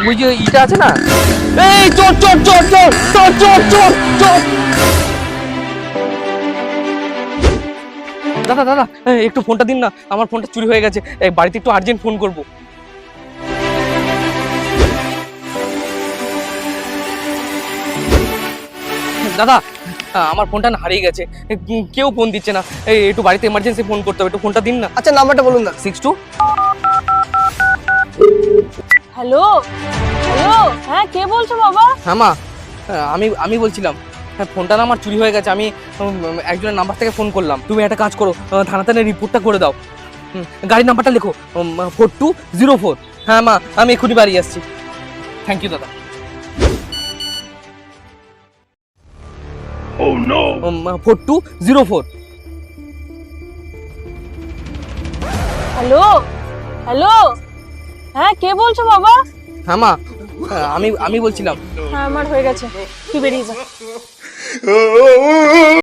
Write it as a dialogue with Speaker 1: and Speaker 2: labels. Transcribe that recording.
Speaker 1: ওই যে ইটা আছে না, এই চোর চোর চোর চোর চোর চোর চোর চোর। দাদা দাদা একটু ফোনটা দিন না, আমার ফোনটা চুরি হয়ে গেছে, বাড়িতে একটু আর্জেন্ট ফোন করব। দাদা আমার ফোনটা না হারিয়ে গেছে, কেউ ফোন দিচ্ছে না, একটু বাড়িতে এমার্জেন্সি ফোন করতে হবে, একটু ফোনটা দিন না।
Speaker 2: আচ্ছা নাম্বারটা বলুন না।
Speaker 1: 62।
Speaker 3: হ্যালো হ্যালো, হ্যাঁ কে বলছো বাবা?
Speaker 1: হ্যাঁ মা, আমি আমি বলছিলাম, ফোনটা না আমার চুরি হয়ে গেছে, আমি একজনের নাম্বার থেকে ফোন করলাম। তুমি একটা কাজ করো, থানাতে রিপোর্টটা করে দাও। গাড়ির নাম্বারটা লেখো 4204। হ্যাঁ মা, আমি এক্ষুনি বাড়ি আসছি। থ্যাংক ইউ দাদা। 4204।
Speaker 3: হ্যালো হ্যালো, হ্যাঁ কে বলছো বাবা?
Speaker 1: হ্যাঁ মা, আমি বলছিলাম।
Speaker 3: হ্যাঁ আমার হয়ে গেছে, তুই বেরিয়ে যা।